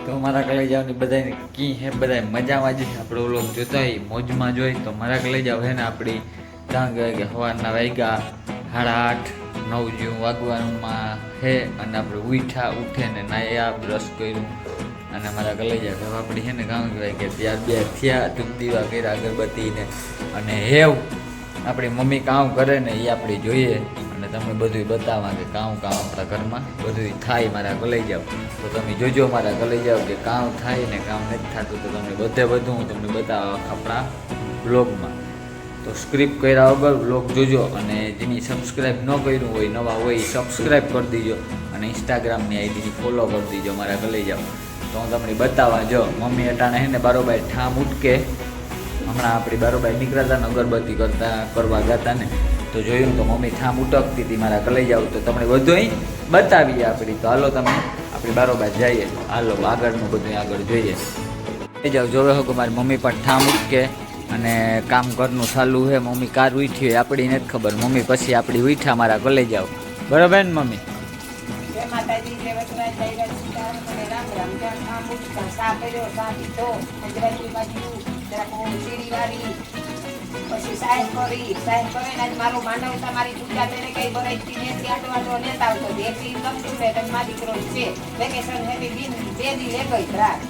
તો મારા કલેજાઓની બધાને કી હે બધા મજામાં જ આપણે વ્લોગ જોતા હોય મોજમાં જોઈ તો મારા કલેજાઓ હે ને આપણી ત્યાં ગયા કે સવારના વાગ્યા 8:30 9 જેવું વાગવામાં હે અને આપણે ઉઠે ને નાયા બ્રશ કર્યું અને મારા કલેજા હવે આપણી છે ને કામ કહેવાય કે ત્યાર બે થયા ધૂપ દીવા કર્યા અગરબત્તીને અને હેવ આપણી મમ્મી કામ કરે ને એ આપણે જોઈએ અને તમે બધું બતાવવા કે કામ આપણા ઘરમાં બધું થાય મારા કલાઈ જાઓ તો તમે જોજો મારા કલાઈ જાઓ કે કામ થાય ને કામ નથી થતું તો તમને બધું હું તમને બતાવવા આપણા બ્લોગમાં તો સ્ક્રિપ્ટ કર્યા વગર બ્લોગ જોજો અને જેની સબસ્ક્રાઈબ ન કર્યું હોય નવા હોય એ સબસ્ક્રાઈબ કરી દીજો અને ઇન્સ્ટાગ્રામની આઈડીની ફોલો કરી દીજો મારા કલાઈ જાઓ તો હું તમને બતાવવા જો મમ્મી અટાણે હે ને બારોબાર ઠામ ઉટકે હમણાં આપણી બારોબાર નીકળ્યા હતા ને અગરબત્તી કરવા ગયા ને તો જોયું તો મમ્મી ઠામ ઉટકતી હતી મારા કલાઈ જાવ તો તમને બધું બતાવીએ આપણી તો હાલો તમે આપણી બારોબાર જઈએ હાલો આગળનું બધું આગળ જોઈએ એ જાઓ જોવે હો કે મારી મમ્મી પણ ઠામ ઉટકે અને કામ ઘરનું ચાલુ છે મમ્મી કાર ઉઠી હોય આપણી નથી ખબર મમ્મી પછી આપણી ઉઠા મારા કલાઈ જાવ બરાબર ને મમ્મી પછી સાહેબ કરી મારો માનવતા મારી પૂજા તેને કઈ ભરાઈ ને આટો લેતા આવતો એટલી ગમતું ને તમે મારી દીકરો છે વેકેશન હેવી બિન 2 દી લે ગઈ રાત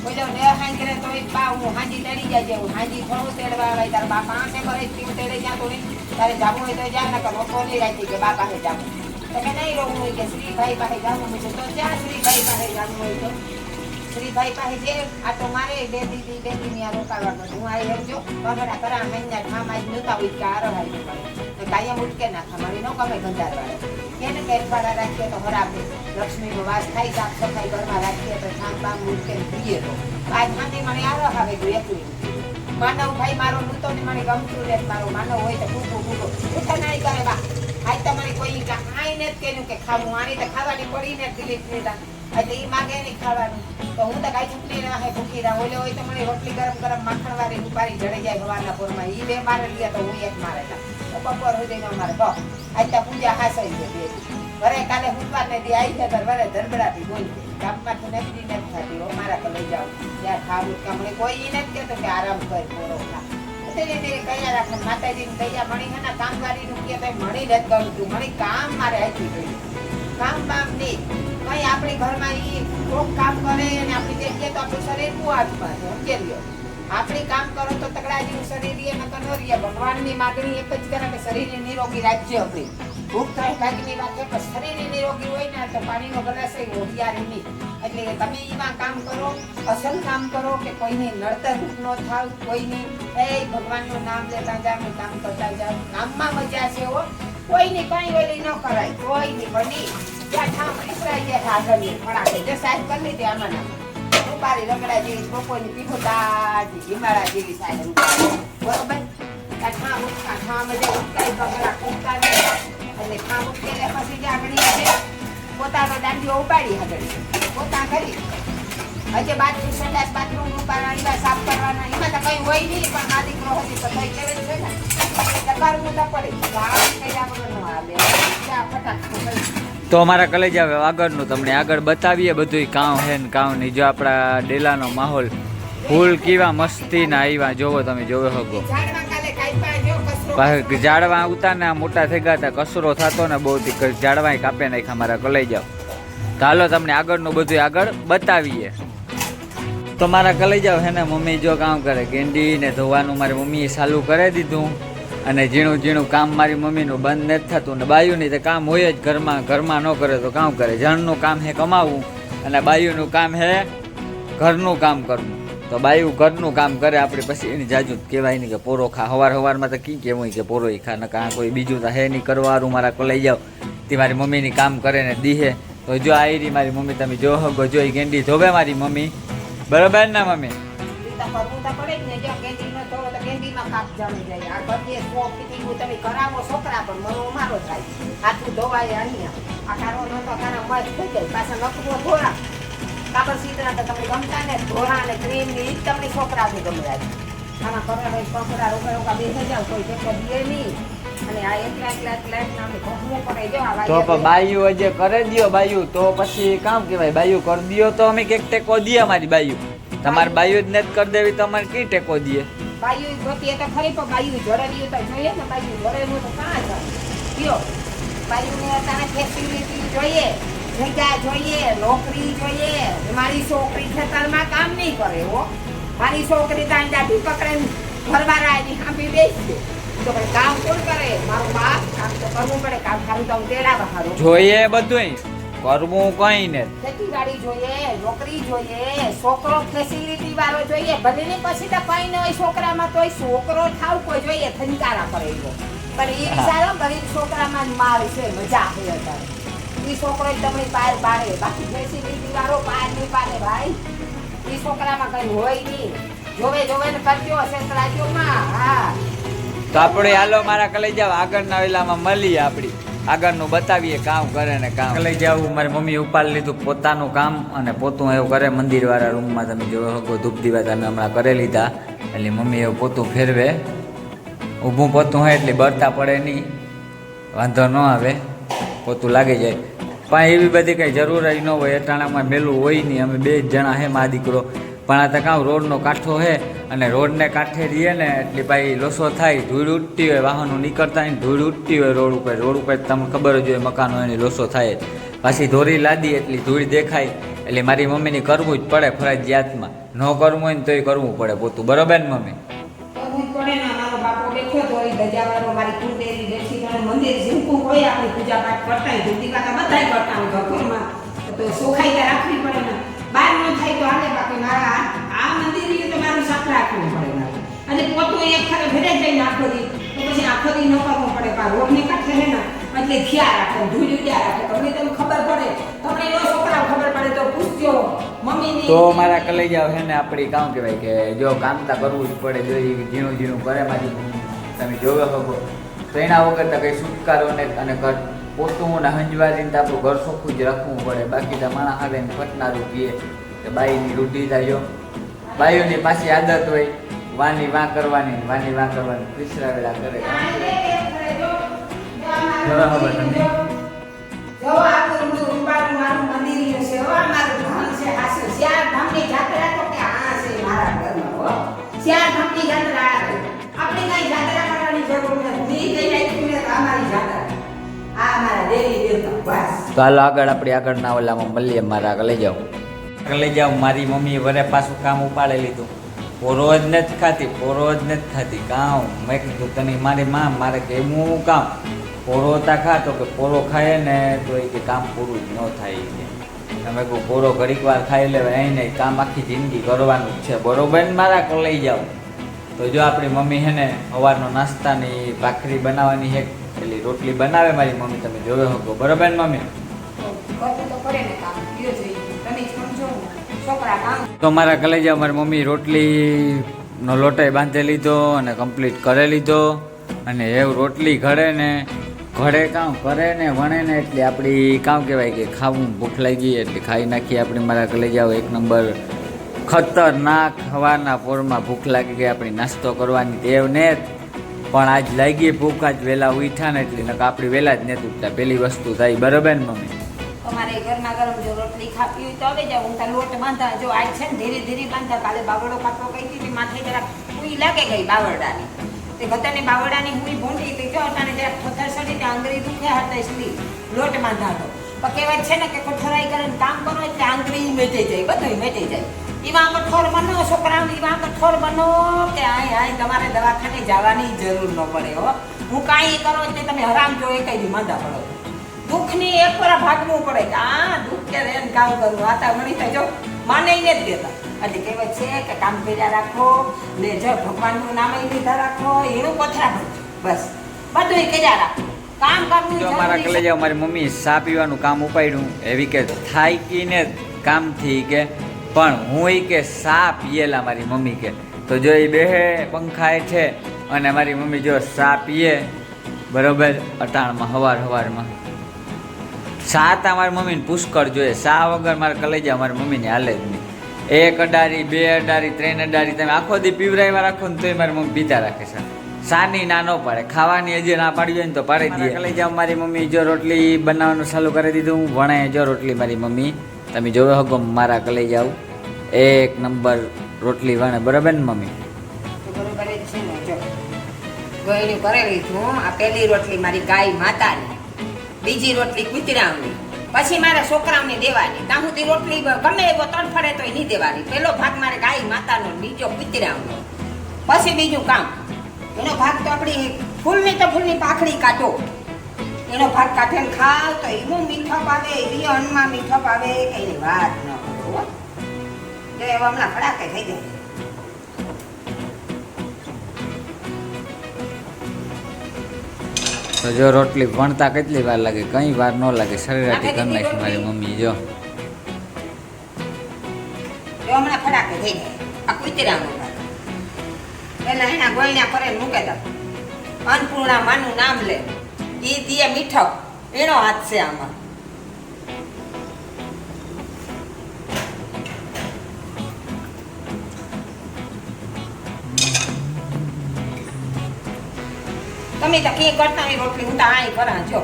બોલો ને હાઈ કરે તો બા હું હાજી તેડી જાય હું હાજી થોડું તેડવા આવી તાર બાપા આસે ભરાઈ તેડે જાતો ને તારે જાવું હોય તો જા ન કર લોકો નહીં રાખી કે બાપા પાસે જાવું તો કે નહીં રહું હોય કે શ્રીભાઈ પાસે જાવું હોય તો જ્યાં શ્રીભાઈ પાસે જાવું હોય તો શ્રીભાઈ પાસે જે આ તો મારે બે દીની આ રોકાવાનું હું આવી રહેજો પગડા કરા મહિના ઠામ આજ નહોતા હોય કે આ રહાઈ પડે તો કાયમ ઉઠકે નાખા મારી ન ગમે ગંધાર વાળે એને કેરફાડા રાખીએ તો હરાબે લક્ષ્મીનો વાસ થાય સાફ સફાઈ ઘરમાં રાખીએ તો ઠામ બામ ઉઠકે પીએ તો આજ મને મને આ રહાવે ગયું એકલી માનવ ભાઈ મારો નૂતો ને મને ગમતું રહે મારો માનવ હોય તો ભૂખો ઉઠા નાઈ કરે બા આજ તમારી કોઈ આઈ નથી કેનું કે ખાવું આની તો ખાવાની પડી ને દિલીપ ને એટલે એ માગે નહીં ખાવાનું તો હું તો કાંઈ ચૂંટણી ના હે ભૂખી રહા ઓલે હોય તો મને રોટલી ગરમ માખણ વાળી ઉપાડી જડી જાય ભગવાનના પોરમાં એ 2 મારે લે તો હું 1 મારેલા તો બપોર સુધીમાં મારે બસ આજ તો પૂજા હાસઈ છે વરે કાલે બુધવાર ને દી આવી છે વરે ધરબડાથી બોલી ગામમાં તો નથી થતી મારા તો લઈ જાવ ત્યાં ખાવું કામણે કોઈ એ નથી કહેતો કે આરામ કર પોરો ખા એટલે કયા રાખે માતાજીને કયા મણી હે ને કામવાળીનું કે ભાઈ મણી નથી ગમતું મણી કામ મારે હાચી ગયું કામ બામ નહીં કઈ આપણી ઘરમાં ઈ કોક કામ કરે અને આપણી જગ્યાએ તો આપણું શરીર કુવાડમાં છે સમજે લ્યો આપણે કામ કરો તો તગડાજીનું શરીર એ ન કનોરીએ ભગવાનની માગણી એક જ કરે કે શરીરને નિરોગી રાખજો આપણી ભૂખ ત્રાસ ભાગની વાત છે પણ શરીરને નિરોગી હોય ને તો પાણીનો ગ્લાસ હોશિયારી નહીં એટલે તમે એમાં કામ કરો અસલ કામ કરો કે કોઈને નડતર ન થાવ કોઈની એ ભગવાનનું નામ લેતા જાવ કામ કરતા જાવ કામમાં મજા છે હો કોઈની કઈ ઓલી ન કરાય કોઈની બની ત્યાં ઠામ પીસરાઈ જાય આગળની ફળાકે જે સાહેબ કરી લીધી આમાં રૂપારી રગડા જેવી બપોરની પીઠોદાજી હિમાળા જેવી સાહેબ બરોબર ઠામ ઉઠકા ઠામ જે ઉઠકાઈ પગલા ઉઠકા એટલે ઠામ ઉઠકેલે પછી જે આગળ પોતાનો દાંડીઓ ઉપાડી આગળ પોતા કરી હજે બાથરૂમ સંડાસ બાથરૂમ ઉપાડવા સાફ કરવાના એમાં તો કઈ હોય નહીં પણ આ દીકરો હતી તો કઈ કરે છે ને કરવું તો પડે કઈ આગળ ન આવે ફટાક તો અમારા કલેજ આવે આગળનું તમને આગળ બતાવીએ બધું કામ હે ને કામ નહીં જો આપણા ડેલાનો માહોલ ફૂલ કેવા મસ્તીના આવ્યા જોવો તમે જોવે હગો ઝાડવા ઉતા ને મોટા થઈ ગયા હતા કચરો થતો ને બહુ ઝાડવા કાપે નાખ્યા મારા કલાઈ જાવ તો હાલો તમને આગળનું બધું આગળ બતાવીએ તો મારા કલાઈ જાવ હે ને મમ્મી જો કામ કરે ગેંડી ને ધોવાનું મારી મમ્મીએ ચાલુ કરી દીધું અને ઝીણું કામ મારી મમ્મીનું બંધ નથી થતું ને બાયુની તો કામ હોય જ ઘરમાં ન કરે તો કામ કરે જણનું કામ હે કમાવું અને બાયુનું કામ હે ઘરનું કામ કરવું તો બાયુ ઘરનું કામ કરે આપણે પછી એની જાજુ કહેવાય નહીં કે પોરો ખા સવારમાં તો કી કેવું કે પોરો ખા ને કાં કોઈ બીજું તો હે નહીં કરવાનું મારા કો લઈ જાઓ તે મારી મમ્મીની કામ કરે ને દીહે તો જો આવી રહી મારી મમ્મી તમે જો હગો જો એ ગેંડી ધોવે મારી મમ્મી બરાબર ને મમ્મી છોકરા પણ મનો મારો થાય હાથું ધોવાય અહીંયા આકારો નતો ખાના મસ્ત થઈ જાય પાછા નખવો ધોળા કાપડ સીધા તો તમને ગમતા ને ધોળા ને ક્રીમ ને ઈ તમને છોકરાને ગમે આમાં કપડા કપડા રોકા બેસી જાવ કોઈ ટેકો દે નહીં અને આ એકલા નામે ભોગવું પડે જો આ તો પણ બાયુ હજે કરે દ્યો બાયુ તો પછી કામ કહેવાય બાયુ કરી દ્યો તો અમે કેક ટેકો દઈએ અમારી બાયુ તમારે બાયુ જ નથી કરી દેવી તો અમારે કઈ ટેકો દઈએ બાયુ ગોતીએ તો ખરી પણ બાયુ જોડે તો જોઈએ ને બાયુ જોડે તો કાં છે કયો બાયુને તને ફેસિલિટી જોઈએ જગ્યા જોઈએ નોકરી જોઈએ મારી છોકરી ખેતરમાં કામ નહીં કરે હો મારી છોકરી ત્યાં દાઢી પકડે ઘરવાળા એની સાંભળી બેસશે તો ભાઈ કામ કોણ કરે મારું બાપ કામ તો કરવું પડે કામ ખારું તો હું તેડાવા હારું જોઈએ બધું કરવું કઈ ને ખેતીવાડી જોઈએ નોકરી જોઈએ છોકરો ફેસિલિટી વાળો જોઈએ ભલે ને પછી તો કઈ ન હોય છોકરામાં તોય છોકરો થાવ કોઈ જોઈએ થનકારા કરે એવો પણ એ વિચારો ગરીબ છોકરામાં જ માર છે મજા આવે અત્યારે એ છોકરો તમે પાર પાડે બાકી ફેસિલિટી વાળો પાર નહીં પાડે ભાઈ એ છોકરામાં કઈ હોય નહીં જોવે ને કરજો હશે રાજ્યોમાં હા તો આપણે હાલો મારા કલે જાવ આગળના વેલામાં મળીએ આપણી આગળનું બતાવીએ કામ કરે ને કામ લઈ જાવ મારી મમ્મી ઉપાડી લીધું પોતાનું કામ અને પોતું એવું કરે મંદિરવાળા રૂમમાં તમે જોવો શકો ધૂપ દીવા તમે હમણાં કરી લીધા એટલે મમ્મી એવું પોતું ફેરવે ઊભું પોતું હોય એટલે બળતા પડે નહીં વાંધો ન આવે પોતું લાગી જાય પણ એવી બધી કંઈ જરૂર ન હોય અટાણામાં મેલું હોય નહીં અમે બે જ જણા હે મા દીકરો પણ આ તો કામ રોડનો કાંઠો છે અને રોડને કાંઠે રહીએ ને એટલે ભાઈ લોસો થાય ધૂળ ઉઠતી હોય વાહનો નીકળતા હોય ધૂળ ઉઠતી હોય રોડ ઉપર તમને ખબર જ હોય મકાનો એની લોસો થાય પાછી દોરી લાદી એટલી ધૂળ દેખાય એટલે મારી મમ્મીની કરવું જ પડે ફરજિયાતમાં ન કરવું હોય ને તોય કરવું પડે પોતું બરોબર ને મમ્મી કરવું જ પડે ને મારો બાપો બેઠો તો એ ધજાવાળો મારી કુંડેરી બેસી ગયો મંદિર ઝીણકું હોય આપણી પૂજા પાઠ કરતા હોય ધૂતી કાકા બધાય કરતા હોય ઘરમાં તો સોખાઈ તો રાખવી પડે ને બહાર ન થાય તો હાલે બાકી મારા આ મંદિર તો મારું સાફ રાખવું પડે મારે અને પોતું એક ખરે ભેરે જઈને આખો દી તો પછી આખો દી ન કરવું પડે પણ રોડને કાંઠે છે ને એટલે ખ્યાલ રાખો ધૂળ ઉડ્યા રાખો તમને તમને ખબર પડે તમને એનો છોકરાઓ ખબર પડે તો પૂછજો મમ્મીની તો મારા કલે જાવ છે ને આપણી કામ કહેવાય કે જો કામતા કરવું જ પડે જો એ ઝીણું કરે મારી તમે જોવે શકો તો એના વગર તો કંઈ છુટકારો ને અને પોતું ને હંજવારીને તો આપણું ઘર ચોખ્ખું જ રાખવું પડે બાકી તો માણસ આવે ને ફટનારું કહીએ કે બાઈની રૂઢી થાય બાઈઓની પાછી આદત હોય વાની વાં કરવાની પિસરા વેળા કરે જો આ કરું રૂપાનું મારું મંદિર છે હો મારું ધામ છે હાસે ચાર ધામની જાત્રા તો કે આ છે મારા ઘરમાં હો ચાર ધામની જાત્રા આપણે કઈ જાત્રા કરવાની જરૂર નથી કઈ જાય તો અમારી જાત્રા આ મારા દેવી દેવતા બસ તો હાલો આગળના ઓલામાં મળીએ મારા લઈ જાઓ મારી મમ્મીએ વરે પાછું કામ ઉપાડે લીધું પોરો જ નથી ખાતી કામ મેં કીધું તને મારી માં મારે કેવું કામ પોરો તા ખાતો કે પોરો ખાય ને તો એ કે કામ પૂરું જ ન થાય કે તમે કહું પોરો ઘડીક વાર ખાઈ લેવાય અહીં નહીં કામ આખી જિંદગી કરવાનું જ છે બરોબર ને મારા લઈ જાઓ તો જો આપણી મમ્મી છે ને સવારનો નાસ્તાની ભાખરી બનાવવાની છે પેલી રોટલી બનાવે મારી મમ્મી તમે જોયો હકો બરોબર ને મમ્મી તો મારા કલેજા મારી મમ્મી રોટલીનો લોટાઈ બાંધી લીધો અને કમ્પ્લીટ કરી લીધો અને એવું રોટલી ઘડે કામ કરે ને વણે ને એટલે આપણી કામ કહેવાય કે ખાવું ભૂખ લાગી એટલે ખાઈ નાખીએ આપણે મારા કલેજાઓ એક નંબર ખતરનાક સવારના પોરમાં ભૂખ લાગી ગઈ આપણી નાસ્તો કરવાની ટેવ ને પણ આજ લાગી ભૂખ આજ વહેલા ઉઠ્યા ને એટલે આપણી વહેલા જ નથી ઉઠતા પેલી વસ્તુ થાય બરોબર ને મમ્મી તમારે ગરમા ગરમ જો રોટલી ખાવી હોય તો હવે જાવ હું ત્યાં લોટ બાંધા જો આજ છે ને ધીરે બાંધા કાલે બાવડો કાપો કહી હતી માથે જરાક હુઈ લાગે ગઈ બાવરડાની તે ગતાની બાવરડાની હુઈ ભૂંડી તે જો અટાણે જરાક પથ્થર સડી ત્યાં આંગળી દુખે હતા સુધી લોટ બાંધા હતો પણ કહેવાય છે ને કે કોઠરાઈ કરીને કામ કરો એટલે આંગળી મેટી જાય બધું મેટી જાય એવા કઠોર બનો છોકરાઓને એવા કઠોર બનો કે આય તમારે દવાખાને જવાની જરૂર ન પડે હો હું કાંઈ કરો એટલે તમે હરામ જો એ કઈ માંદા પડો દુઃખની એક પર ભાગવું પડે કે આ દુઃખ કે રેન કામ કરવું આતા મળી થાય જો માને જ દેતા એટલે કહેવાય છે કે કામ કર્યા રાખો ને જો ભગવાનનું નામ લીધા રાખો એનું કોથરા ભરજો બસ બધું કર્યા રાખો કામ કરવું જો મારા કલેજા મારી મમ્મી ચા પીવાનું કામ ઉપાડ્યું એવી કે થાય કી ને કામથી કે પણ હું કે ચા પીએલા મારી મમ્મી કે તો જો એ બેહે પંખાય છે અને મારી મમ્મી જો ચા પીએ બરોબર અટાણમાં સવારમાં ચા તો મારી મમ્મીને પુષ્કળ જોઈએ ચા વગર મારે કલેજા મારી મમ્મીને હાલે જ નહીં એક અડારી, બે અડારી, 3 અડારી તમે આખો દી પીવરાવ્યા રાખો ને તોય મારી મમ્મી પીતા રાખે છે. સાની ના ન પાડે, ખાવાની હજી ના પાડી હોય ને તો પાડી દે. લઈ જાઓ મારી મમ્મી જો રોટલી બનાવવાનું ચાલુ કરી દીધું. હું વણાય જો રોટલી મારી મમ્મી તમે જોવે હગો મારા કલઈ જાવ એક નંબર રોટલી વણે, બરાબર ને મમ્મી? તો બરોબર જ છે ને. જો ગોયણું કરેલી છું. આ પહેલી રોટલી મારી ગાય માતાની, બીજી રોટલી કૂતરાની, પછી મારા છોકરાઓને દેવાની. ત્યાં સુધી રોટલી ગમે એવો તડફડે તોય નહીં દેવાની. પહેલો ભાગ મારે ગાય માતાનો, બીજો કૂતરાનો, પછી બીજું કામ. એનો ભાગ તો આપણી ફૂલની તો ફૂલની પાખડી કાઢો, એનો ભાગ કાઢીને ખાવ તો એવું મીઠપ આવે, એવી અન્નમાં મીઠપ આવે કે એની વાત ન કરો. જો એવા હમણાં ફડાકે થઈ જાય. તો જો રોટલી વણતા કેટલી વાર લાગે? કઈ વાર ન લાગે, સરેરાટી કરી નાખી મારી મમ્મી. જો હમણાં ફડાકે થઈ જાય. આ કૂતરાનો ભાગ પેલા એના ગોયણા કરે મૂકે દો. અન્નપૂર્ણા માનું નામ લે, ઈ દીએ મીઠપ, એનો હાથ છે આમાં. તમે તો કી કરતા હોય રોટલી, હું તો આય કરા. જો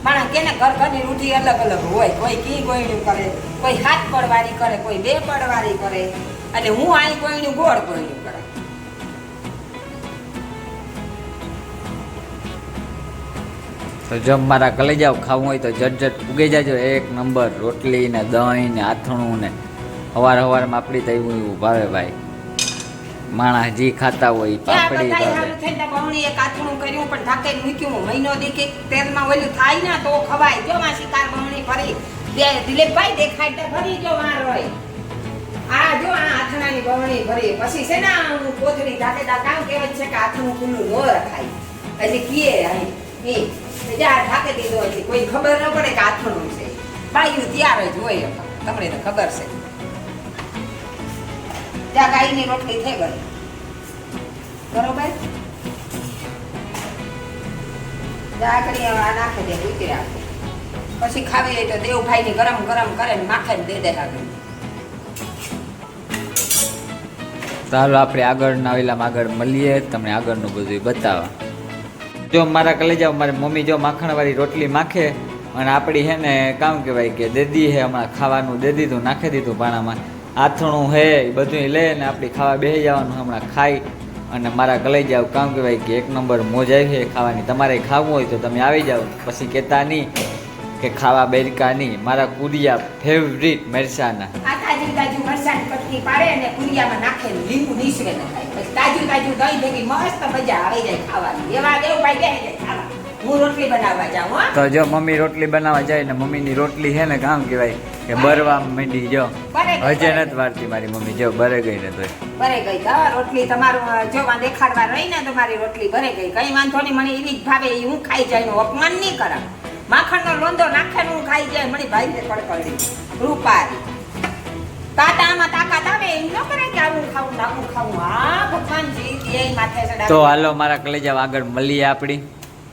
માણસ કેને ઘરની રોટલી અલગ અલગ હોય. કોઈ કી ગોયણું કરે, કોઈ હાથ પડવાળી કરે, કોઈ 2 પડવાળી કરે, અને હું આય ગોયણું ગોળ ગોયણું કરે. તો જો મારા કલઈ જાવ ખાવું હોય તો જટ ઉગી જાજો. એક નંબર રોટલી ને દહીં ને આથણું ને સવારમાં આપણી તો એવું એવું ભાવે ભાઈ. માણસ જી ખાતા હોય પાપડી ભાવે. બહુણીએ કાથણું કર્યું પણ ઢાકે મૂક્યું. મહિનો દી કે તેલમાં ઓલું થાય ને તો ખવાય. જો માં શિકાર બહુણી ફરી દિલીપભાઈ દેખાય તો ફરી જો વાર હોય. આ જો આ આથણાની બહુણી ભરી પછી છે ને હું કોથળી ઢાકે કામ કહેવાય છે કે આથણું ખુલ્લું ન રખાય. એટલે કીએ અહીં જ્યાં ઢાકે દીધો હોય કોઈ ખબર ન પડે કે આથણું છે. બાયું તૈયાર જ હોય, તમને તો ખબર છે. ત્યાં ગાયની રોટલી થઈ ગઈ, બરોબર. આગળ આ નાખી દે ઉતર્યા. પછી ખાવી હોય તો દેવભાઈ ની ગરમ ગરમ કરે ને માખે દે દે આગળ. ચાલો આપણે આગળના વેલામાં આગળ મળીએ, તમને આગળનું બધું બતાવવા. જો મારા કલે જાવ મારી મમ્મી જો માખણવાળી રોટલી માખે અને આપણી હે ને કામ કહેવાય કે દેદી હે હમણાં ખાવાનું દે દીધું, નાખી દીધું પાણામાં. આથણું હે એ બધું લે ને આપણી ખાવા બેસી જવાનું. હમણાં ખાઈ અને મારા કલે જાવ કામ કહેવાય કે એક નંબર મોજ આવી છે ખાવાની. તમારે ખાવું હોય તો તમે આવી જાઓ, પછી કહેતા નહીં કે ખાવા બેરકા નહીં. મારા કુરિયા ફેવરિટ મરચાના. આ તાજુ તાજુ મરચાની પત્તી પાડે અને કુરિયામાં નાખે લીંબુ નીસવે ન ખાય. પછી તાજુ તાજુ દહીં ભેગી મસ્ત મજા આવી જાય ખાવાની. એવા દેવભાઈ બેસી જાય ખાવા. હું રોટલી બનાવવા જાઉં. હા તો જો મમ્મી રોટલી બનાવવા જાય ને મમ્મીની રોટલી છે ને કામ કહેવાય કે બરવા માંડી. જો હજે નથી વારતી મારી મમ્મી, જો બરે ગઈ ને તોય બરે ગઈ. હા રોટલી તમારું જો માં દેખાડવા રહી ને તમારી રોટલી બરે ગઈ. કઈ વાંધો નહીં, મને એવી જ ભાવે. એ હું ખાઈ જાય નું અપમાન નહીં કરા. માખણનો લોંદો નાખે હું ખાઈ જાય. મને ભાઈ ને કડકડી રૂપારી તાતામાં તાકાત આવે એમ ન કરે કે આવું ખાવું નાખું ખાવું. હા ભગવાનજી એ માથે ચડાવે. તો હાલો મારા કલેજા આગળ મળીએ આપણી.